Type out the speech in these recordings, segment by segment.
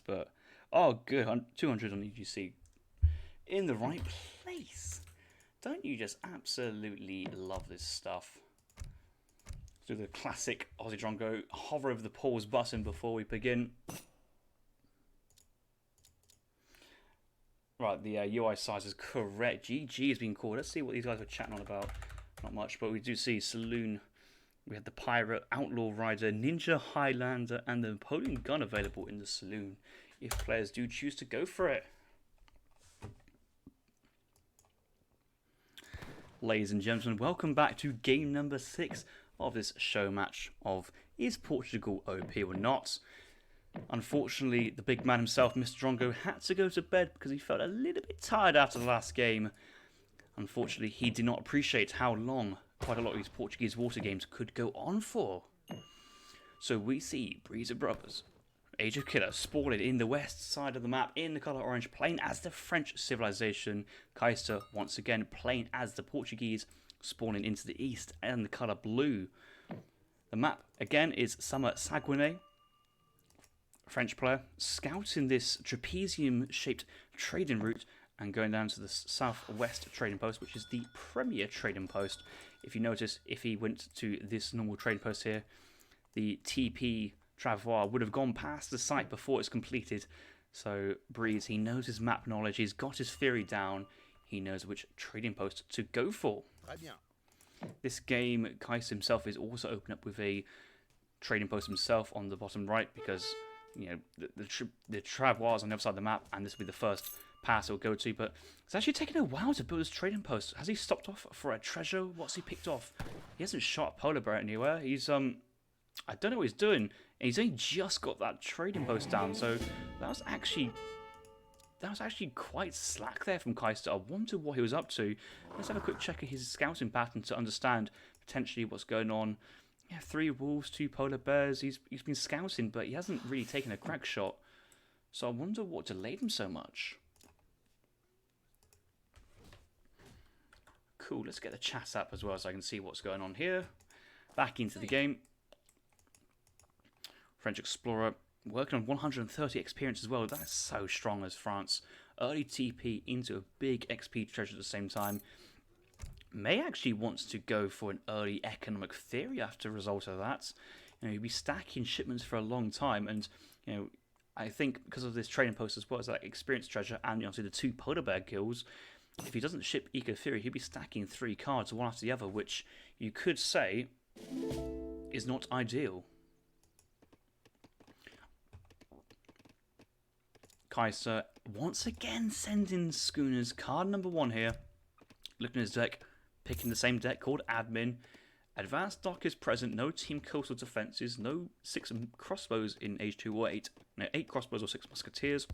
but oh, good, 200 on EGC. In the right place. Don't you just absolutely love this stuff? Do the classic Aussie Drongo, hover over the pause button before we begin. Right, the UI size is correct. GG has been called. Let's see what these guys are chatting on about. Not much, but we do see Saloon. We have the Pirate, Outlaw Rider, Ninja Highlander, and the Napoleon Gun available in the Saloon if players do choose to go for it. Ladies and gentlemen, welcome back to game number 6 of this show match of Is Portugal OP or Not? Unfortunately, the big man himself, Mr. Drongo, had to go to bed because he felt a little bit tired after the last game. Unfortunately, he did not appreciate how long quite a lot of these Portuguese water games could go on for. So we see Breezer Brothers, AgeofKiller, spawning in the west side of the map in the colour orange, playing as the French civilization. Kaister, once again, playing as the Portuguese, spawning into the east and the colour blue. The map, again, is Summer Saguenay. French player, scouting this trapezium-shaped trading route and going down to the southwest trading post, which is the premier trading post. If you notice, if he went to this normal trading post here, the TP Travois would have gone past the site before it's completed. So Breeze, he knows his map knowledge, he's got his theory down, he knows which trading post to go for. This game, Kaiser himself is also open up with a trading post himself on the bottom right because you know the Travois on the other side of the map, and this will be the first pass he'll go to. But it's actually taken a while to build his trading post. Has he stopped off for a treasure? What's he picked off? He hasn't shot a polar bear anywhere. He's I don't know what he's doing. And he's only just got that trading post down. So that was actually quite slack there from Kaister. I wonder what he was up to. Let's have a quick check of his scouting pattern to understand potentially what's going on. Yeah, 3 wolves, 2 polar bears. He's been scouting, but he hasn't really taken a crack shot. So I wonder what delayed him so much. Cool, let's get the chat up as well so I can see what's going on here. Back into the game. French Explorer working on 130 experience as well. That's so strong as France. Early TP into a big XP treasure at the same time. May actually wants to go for an early economic theory after a result of that. You know, he'll be stacking shipments for a long time, and you know, I think because of this trading post as well as that experience treasure and obviously the 2 polar bear kills, if he doesn't ship Eco Theory, he'll be stacking 3 cards one after the other, which you could say is not ideal. Kaiser once again sending schooners. Card number 1 here. Looking at his deck, picking the same deck called Admin. Advanced Dock is present, no team coastal defences, no 6 crossbows in Age 2 or 8, no 8 crossbows or 6 musketeers,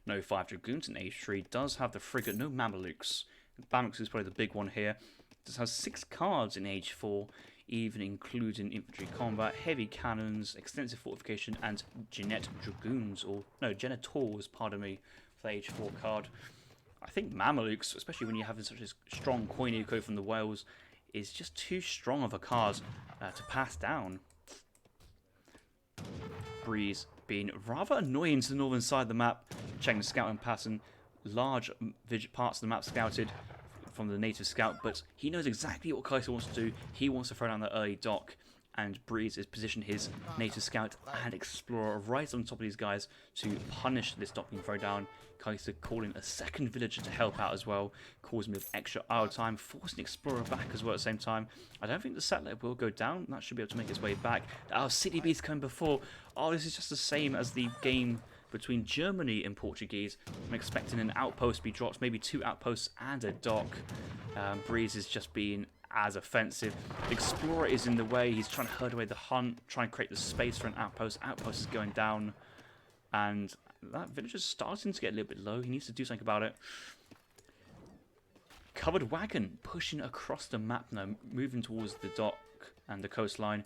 no 5 dragoons in Age 3, does have the frigate, no Mamelukes. Mamelukes is probably the big one here. Does have 6 cards in Age 4, even including infantry combat, heavy cannons, extensive fortification, and Jeanette dragoons, or no, Genitors, pardon me, for the Age 4 card. I think Mamelukes, especially when you're having such a strong coin eco from the Wales, is just too strong of a card to pass down. Breeze being rather annoying to the northern side of the map, checking the scouting pattern. Large parts of the map scouted from the native scout, but he knows exactly what Kaiser wants to do. He wants to throw down the early dock, and Breeze has positioned his native scout and explorer right on top of these guys to punish this dock being thrown down. Kaiser calling a second villager to help out as well, causing a bit of extra idle time, forcing the explorer back as well at the same time. I don't think the satellite will go down. That should be able to make its way back. Oh, City Beast coming before. Oh, this is just the same as the game between Germany and Portuguese. I'm expecting an outpost to be dropped, maybe 2 outposts and a dock. Breeze is just being as offensive. The explorer is in the way. He's trying to herd away the hunt, trying to create the space for an outpost. Outpost is going down, and that villager's starting to get a little bit low. He needs to do something about it. Covered wagon pushing across the map now, moving towards the dock and the coastline.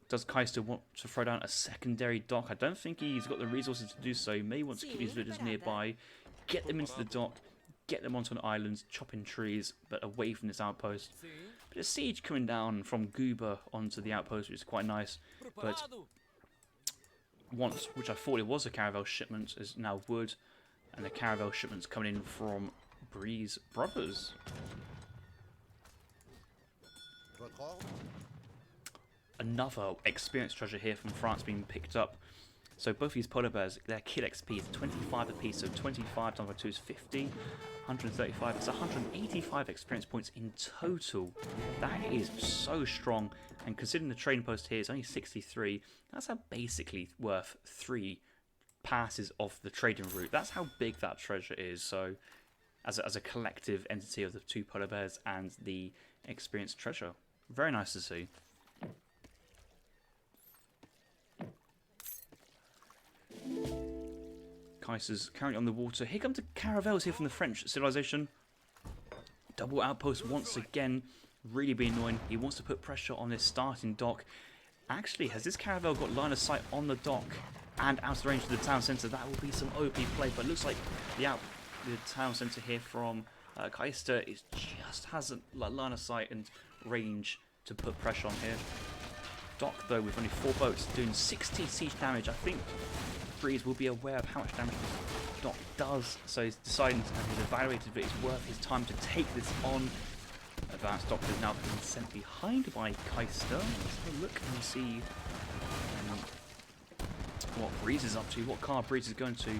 Does Kaister want to throw down a secondary dock? I don't think he's got the resources to do so. He may want to keep his villagers nearby, get them into the dock, get them onto an island, chopping trees, but away from this outpost. Bit of siege coming down from Goober onto the outpost, which is quite nice. But once, which I thought it was a caravel shipment, is now wood, and the caravel shipment's coming in from Breeze Brothers. Another experience treasure here from France being picked up. So both these polar bears, their kill XP is 25 apiece, so 25 times by 2 is 50, 135, it's 185 experience points in total. That is so strong, and considering the trading post here is only 63, that's basically worth 3 passes of the trading route. That's how big that treasure is. So as a collective entity of the 2 polar bears and the experience treasure. Very nice to see. Kaiser's currently on the water. Here come the caravels here from the French civilization. Double outpost once again. Really be annoying. He wants to put pressure on this starting dock. Actually, has this caravel got line of sight on the dock and out of the range of the town centre? That will be some OP play, but it looks like the town centre here from Kaister just has a line of sight and range to put pressure on here. Dock, though, with only 4 boats, doing 60 siege damage. I think Breeze will be aware of how much damage this dock does, so he's decided and he's evaluated that it's worth his time to take this on. Advanced Dock has now been sent behind by Kaister. Let's have a look and see what Breeze is up to, what car Breeze is going to.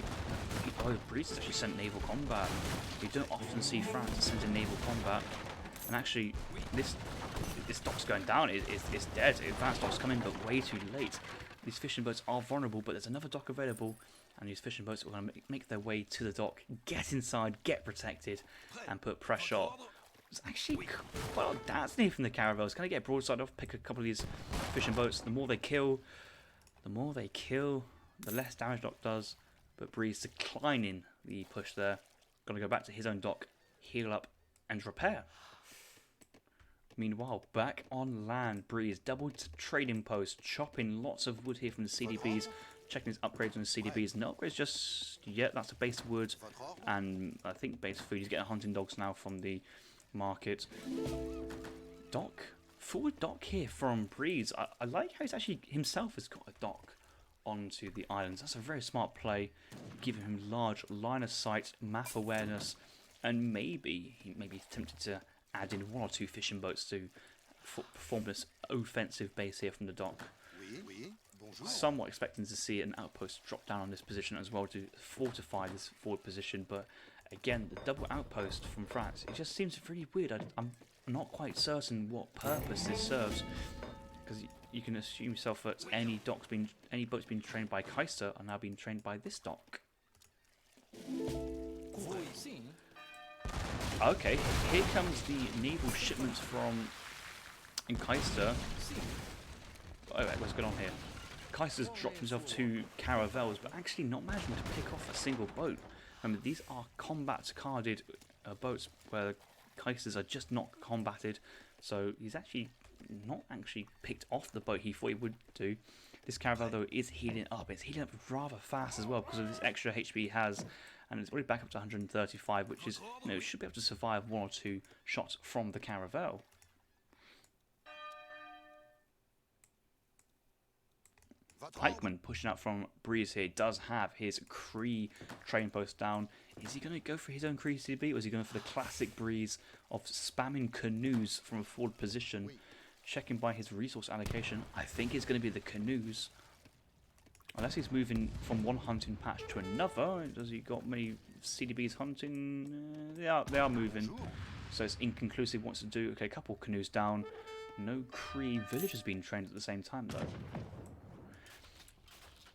Oh, Breeze has actually sent naval combat. You don't often see France send in naval combat. And actually, this dock's going down. It's dead. Advanced Dock's coming, but way too late. These fishing boats are vulnerable, but there's another dock available, and these fishing boats are going to make their way to the dock, get inside, get protected, and put pressure. It's actually quite a lot of dancing from the caravels. Can I get broadside off, pick a couple of these fishing boats? The more they kill, the less damage dock does. But Breeze declining the push there. Going to go back to his own dock, heal up, and repair. Meanwhile, back on land, Breeze doubled trading post, chopping lots of wood here from the CDBs, checking his upgrades on the CDBs. No upgrades just yet. That's a base wood, and I think base food. He's getting hunting dogs now from the market. Dock, forward dock here from Breeze. I like how he's actually himself has got a dock onto the islands. That's a very smart play, giving him large line of sight, map awareness, and maybe he may be tempted to add in 1 or 2 fishing boats to perform this offensive base here from the dock. Somewhat expecting to see an outpost drop down on this position as well to fortify this forward position, but again, the double outpost from France, it just seems really weird. I'm not quite certain what purpose this serves, because you can assume yourself that any boats being trained by Kaister are now being trained by this dock. Okay, here comes the naval shipment from Kaister. Oh, wait, what's going on here? Kaister's dropped himself 2 caravels, but actually not managing to pick off a single boat. I mean, these are combat-carded boats where Kaisters are just not combated, so he's actually not actually picked off the boat he thought he would do. This caravel, though, is healing up. It's healing up rather fast as well because of this extra HP he has. And it's already back up to 135, which is, should be able to survive 1 or 2 shots from the caravel. Eichmann pushing out from Breeze here does have his Cree train post down. Is he going to go for his own Cree CB, or is he going for the classic Breeze of spamming canoes from a forward position? Checking by his resource allocation, I think it's going to be the canoes. Unless he's moving from one hunting patch to another. Does he got many CDBs hunting? They are moving. So it's inconclusive. Wants to do, okay, a couple canoes down. No Cree villagers being trained at the same time, though.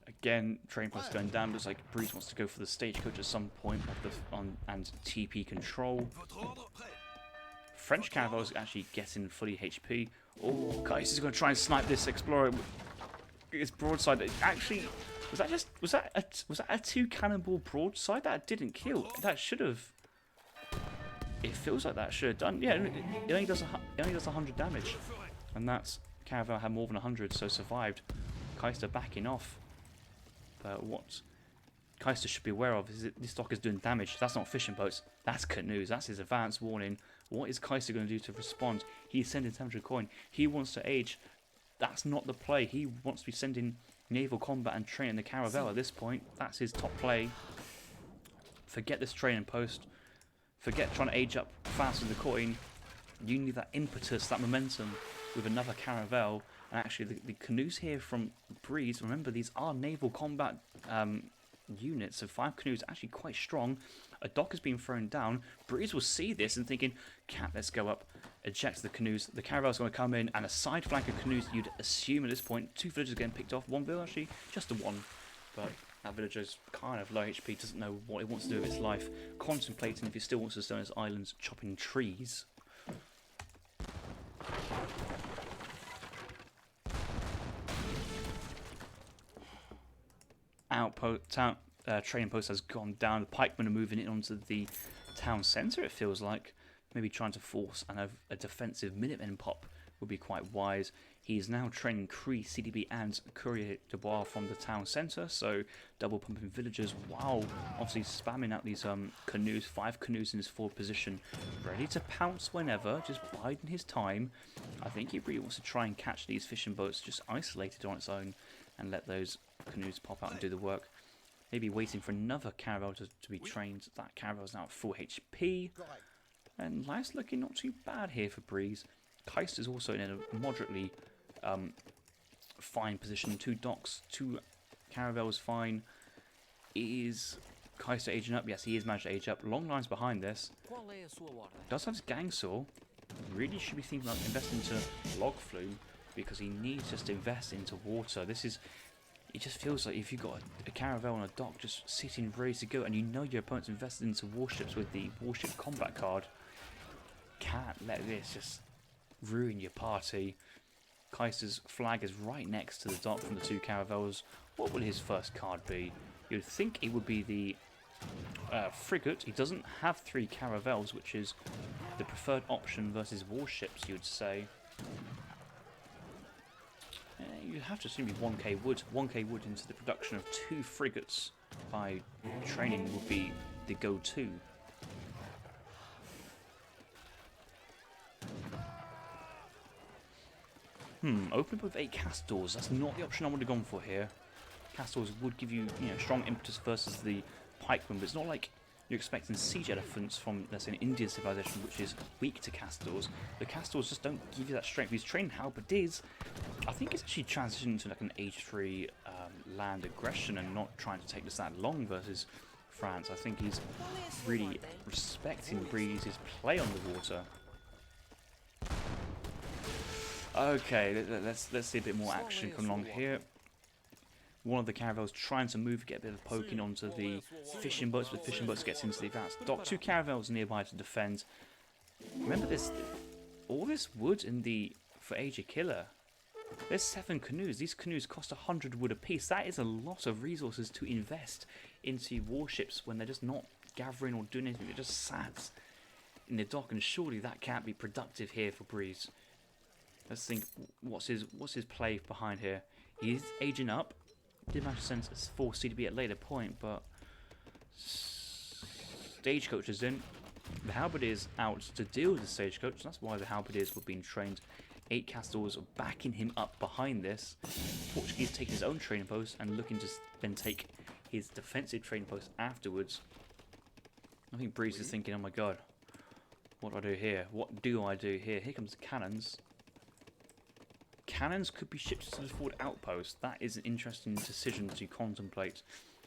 Again, train post going down. Looks like Breeze wants to go for the stagecoach at some point and TP control. French caravels actually getting fully HP. Oh, guys, he's going to try and snipe this explorer. It's broadside. Actually, was that a 2 cannonball broadside that didn't kill? That should have. It feels like that should have done. Yeah, it only does 100 damage, and that's caravel had more than 100, so survived. Kaister backing off. But what Kaister should be aware of is that this dock is doing damage. That's not fishing boats. That's canoes. That's his advance warning. What is Kaister going to do to respond? He's sending 700 coin. He wants to age. That's not the play. He wants to be sending naval combat and training the caravel at this point. That's his top play. Forget this training post. Forget trying to age up faster than the coin. You need that impetus, that momentum with another caravel. And actually, the canoes here from Breeze, remember, these are naval combat units, so 5 canoes actually quite strong. A dock has been thrown down. Breeze will see this and thinking, cat, let's go up, eject the canoes. The caravel's going to come in, and a side flank of canoes, you'd assume at this point. 2 villagers getting picked off, 1 villager actually, just a 1. But that villager's kind of low HP, doesn't know what he wants to do with his life, contemplating if he still wants to stay on his islands, chopping trees. Training post has gone down. The pikemen are moving in onto the town centre, it feels like. Maybe trying to force a defensive Minutemen pop would be quite wise. He's now training Cree, CDB and Courier de Bois from the town centre, so double pumping villagers while obviously spamming out these canoes. 5 canoes in his forward position, ready to pounce whenever, just biding his time. I think he really wants to try and catch these fishing boats just isolated on its own and let those canoes pop out and do the work. Maybe waiting for another caravel to be trained. That caravel is now at full HP. And life's looking not too bad here for Breeze. Kaister is also in a moderately fine position. 2 docks, 2 caravels fine. Is Kaister aging up? Yes, he is managed to age up. Long lines behind this. Does have his gang saw. Really should be thinking about investing into log flume because he needs just to invest into water. This is... It just feels like if you've got a caravel on a dock just sitting ready to go and you know your opponent's invested into warships with the warship combat card, can't let this just ruin your party. Kaiser's flag is right next to the dock from the 2 caravels. What will his first card be? You'd think it would be the frigate. He doesn't have 3 caravels, which is the preferred option versus warships, you'd say. You have to assume 1k wood. 1k wood into the production of 2 frigates by training would be the go-to. Open up with 8 castors. That's not the option I would have gone for here. Castors would give you, strong impetus versus the pikemen, but it's not like you're expecting siege elephants from, let's say, an Indian civilization, which is weak to castors. The castors just don't give you that strength. He's trained halberdiers. I think it's actually transitioned to like an age 3 land aggression and not trying to take this that long versus France. I think he's really respecting Breeze's play on the water. Okay, let's see a bit more action come along here. One of the caravels trying to move, get a bit of poking onto the fishing boats, but fishing boats gets into the advanced dock. 2 caravels nearby to defend. Remember this, all this wood in the for AgeofKiller. There's 7 canoes. These canoes cost 100 wood apiece. That is a lot of resources to invest into warships when they're just not gathering or doing anything. They're just sat in the dock, and surely that can't be productive here for Breeze. Let's think. What's his play behind here? He's aging up. Did manage to send 4 CDB at a later point, but stagecoach is in. The halberdiers out to deal with the stagecoach. That's why the halberdiers were being trained. 8 castors are backing him up behind this. Portuguese taking his own training post and looking to then take his defensive training post afterwards. I think Breeze is thinking, oh my god, what do I do here? What do I do here? Here comes the cannons. Cannons could be shipped to the forward outpost. That is an interesting decision to contemplate.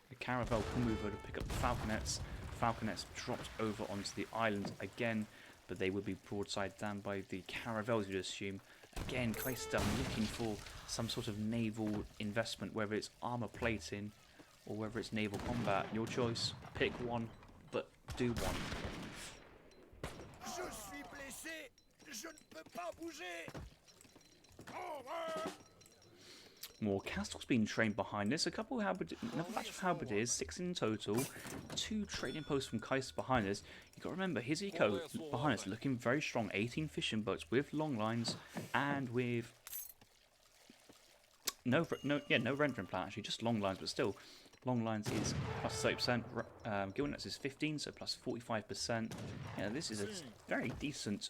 The caravel can move over to pick up the falconets. Falconets dropped over onto the island again, but they would be broadside down by the caravels, you'd assume. Again, Kaister looking for some sort of naval investment, whether it's armor plating or whether it's naval combat. Your choice. Pick one, but do one. Je suis blessé. Je ne peux pas bouger. More castles being trained behind this. Another batch of halberdiers, 6 in total. 2 trading posts from Kaister behind us. You've got to remember, his eco behind us looking very strong. 18 fishing boats with long lines and with no rendering plan actually, just long lines, but still. Long lines is plus 30%. Guild nets is 15, so plus 45%. Yeah, this is a very decent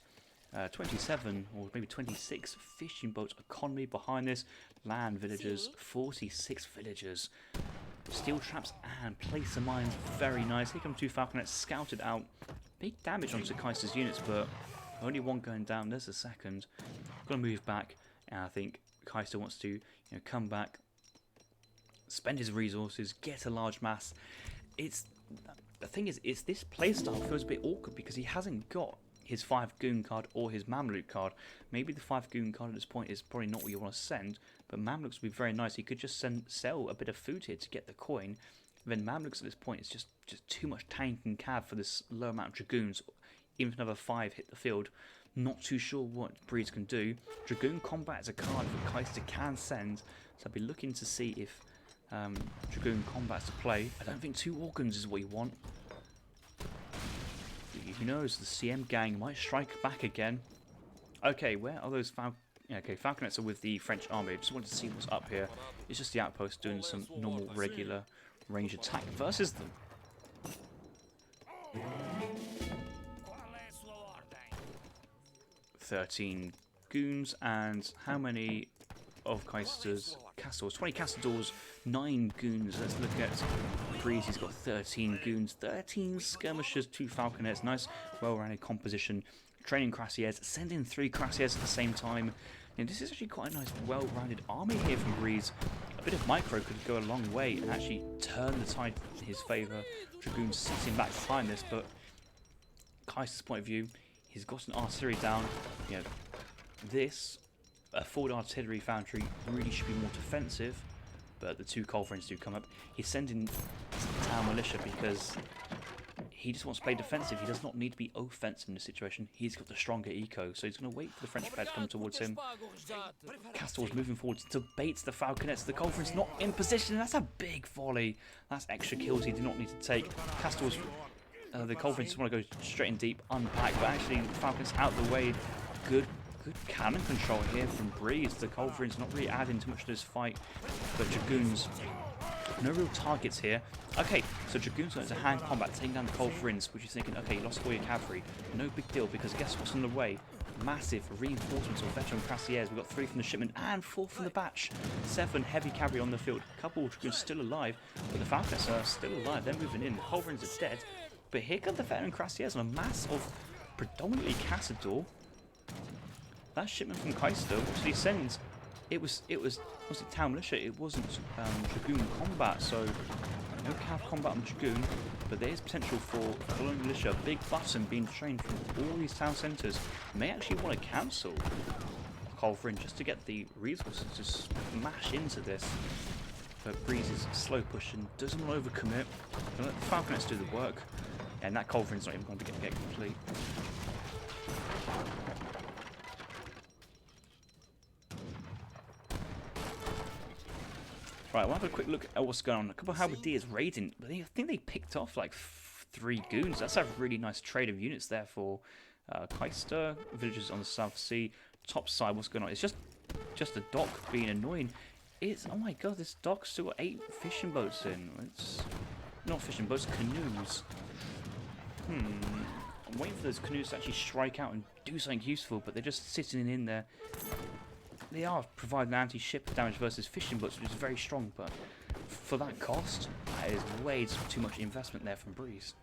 27 or maybe 26 fishing boats economy behind this. land villagers, 46 villagers. Steel traps and place the mines, very nice. Here come 2 falconets, scouted out. Big damage onto Kaister's units, but only one going down. There's a second. Got to move back, and I think Kaister wants to, come back, spend his resources, get a large mass. The thing is, this playstyle feels a bit awkward because he hasn't got his 5 goon card or his Mamluk card. Maybe the 5 goon card at this point is probably not what you want to send, but Mamluks would be very nice. He could just sell a bit of food here to get the coin. Then Mamluks at this point is just too much tank and cav for this low amount of Dragoons. Even if another 5 hit the field, not too sure what breeds can do. Dragoon Combat is a card that Kaister can send, so I'll be looking to see if Dragoon Combat's to play. I don't think 2 organs is what you want. Who knows, the CM gang might strike back again. Okay, where are those Falconets are with the French army. I just wanted to see what's up here. It's just the outpost doing some normal, regular range attack versus them. 13 goons, and how many of Kaister's castles? 20 castles, 9 goons. Let's look at Breeze. He's got 13 goons, 13 skirmishers, 2 falconets. Nice, well-rounded composition. Training Crassiers, sending 3 Crassiers at the same time. And this is actually quite a nice, well-rounded army here from Breeze. A bit of micro could go a long way and actually turn the tide in his favour. Dragoon sitting back behind this, but Kaister's point of view, he's got an artillery down. This, a forward artillery foundry, really should be more defensive, but the 2 culverins do come up. He's sending town militia because he just wants to play defensive. He does not need to be offensive in this situation. He's got the stronger eco, so he's going to wait for the French player to come towards him. Castor's moving forward to bait the falconets. The culverin's not in position. That's a big volley. That's extra kills he did not need to take. Castor's the culverins just want to go straight in deep, unpack, but actually the falcon's out the way. Good cannon control here from Breeze. The culverin's not really adding too much to this fight, but Dragoons, no real targets here. Okay, so Dragoons going to hand combat, taking down the culverins, which is thinking, okay, you lost all your cavalry. No big deal, because guess what's on the way? Massive reinforcements of veteran Crassiers. We've got 3 from the shipment and 4 from the batch. 7 heavy cavalry on the field. A couple of Dragoons still alive, but the falconets are still alive. They're moving in. The culverins are dead. But here come the veteran Crassiers on a mass of predominantly Cassador. That shipment from Kaister, what did he send? It was town militia. It wasn't Dragoon combat, so no cav combat on Dragoon. But there is potential for colonial militia. Big button being trained from all these town centres. May actually want to cancel Culverin just to get the resources to smash into this. But Breeze is slow pushing, doesn't want to overcommit. Gonna let the Falconets do the work. And that Culverin's not even going to get complete. Right, we'll have a quick look at what's going on. A couple of halberdiers raiding, but I think they picked off like 3 goons. That's a really nice trade of units there for Kaister. Villagers on the South Sea. Top side, what's going on? It's just a dock being annoying. Oh my god, this dock's still got 8 fishing boats in. It's not fishing boats, canoes. I'm waiting for those canoes to actually strike out and do something useful, but they're just sitting in there. They are providing anti-ship damage versus fishing boats, which is very strong, but for that cost, that is way too much investment there from Breeze.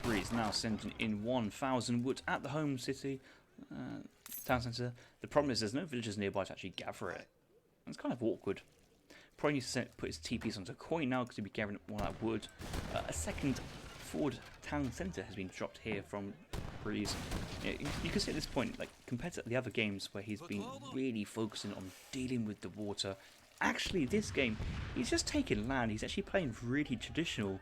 Breeze now sending in 1,000 wood at the home city, town centre. The problem is there's no villagers nearby to actually gather it. It's kind of awkward. Probably needs to put his TPs onto a coin now because he'll be gathering all that wood. A second forward town centre has been dropped here from Breeze. You can see at this point, like compared to the other games where he's been really focusing on dealing with the water, actually this game he's just taking land. He's actually playing really traditional,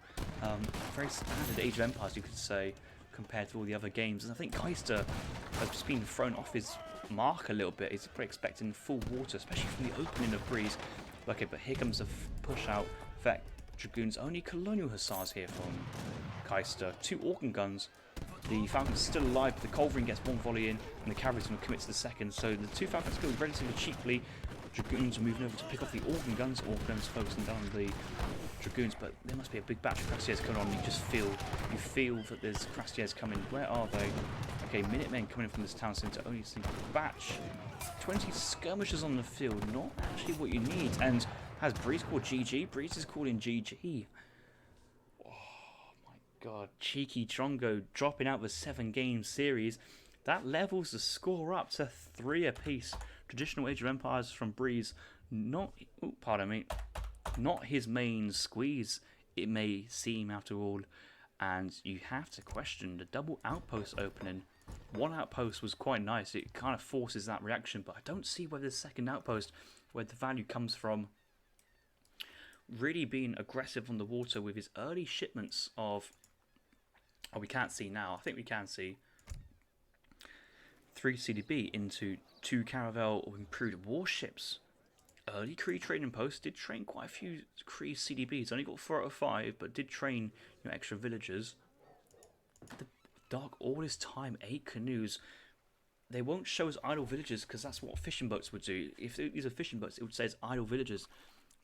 very standard Age of Empires, you could say, compared to all the other games. And I think Kaister has just been thrown off his mark a little bit. He's probably expecting full water, especially from the opening of Breeze. Okay, but here comes a push out. In fact, Dragoons, only colonial hussars here from Kaister. 2 organ guns. The Falcon's still alive, but the Culverin gets 1 volley in, and the cavalry's going to commit to the second. So the 2 Falcons go relatively cheaply. Dragoons are moving over to pick off the organ guns. Organ guns focusing down the Dragoons, but there must be a big batch of Cuirassiers coming on. You feel that there's Cuirassiers coming. Where are they? Okay, Minutemen coming in from this town centre. Only a single batch. 20 skirmishers on the field. Not actually what you need. And has Breeze called GG? Breeze is calling GG. Oh my god. Cheeky Drongo dropping out the 7-game series. That levels the score up to 3 apiece. Traditional Age of Empires from Breeze. Not his main squeeze, it may seem after all. And you have to question the double outpost opening. One outpost was quite nice. It kind of forces that reaction, but I don't see where the second outpost, where the value comes from, really being aggressive on the water with his early shipments of... Oh, we can't see now. I think we can see 3 CDB into 2 Caravel or improved warships. Early Kree trading posts did train quite a few Kree CDBs. Only got 4 out of 5, but did train extra villagers. The Dark all this time, 8 canoes. They won't show us idle villagers because that's what fishing boats would do. If these are fishing boats, it would say it's idle villagers.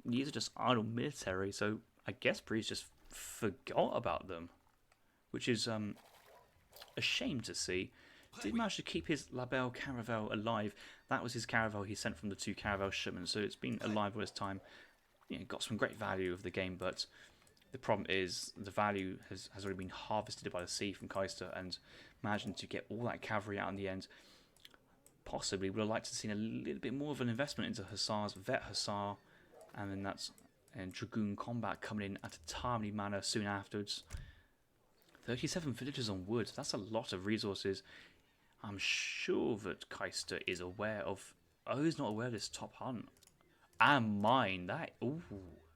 These are just idle military. So I guess Breeze just forgot about them, which is a shame to see. Did manage to keep his Labelle Caravel alive. That was his Caravel he sent from the 2 Caravel shipments, so it's been alive all this time. Got some great value of the game, but the problem is the value has already been harvested by the sea from Kaister, and imagine to get all that cavalry out in the end. Possibly would have liked to have seen a little bit more of an investment into Hussars, Vet Hussar, and then that's Dragoon Combat coming in at a timely manner soon afterwards. 37 villagers on wood, that's a lot of resources. I'm sure that Kaister is aware of... Oh, he's not aware of this top hunt. And mine, that... Ooh,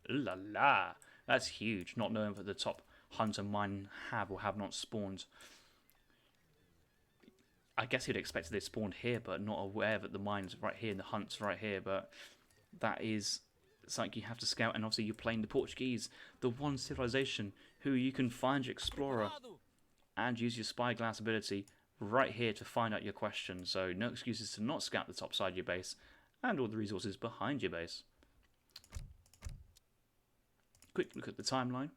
la la. That's huge, not knowing that the top hunt and mine have or have not spawned. I guess he'd expected they spawned here, but not aware that the mine's right here and the hunt's right here. But that is something you have to scout, and obviously you're playing the Portuguese, the one civilization who you can find your explorer and use your spyglass ability right here to find out your question. So no excuses to not scout the top side of your base and all the resources behind your base. Quick look at the timeline.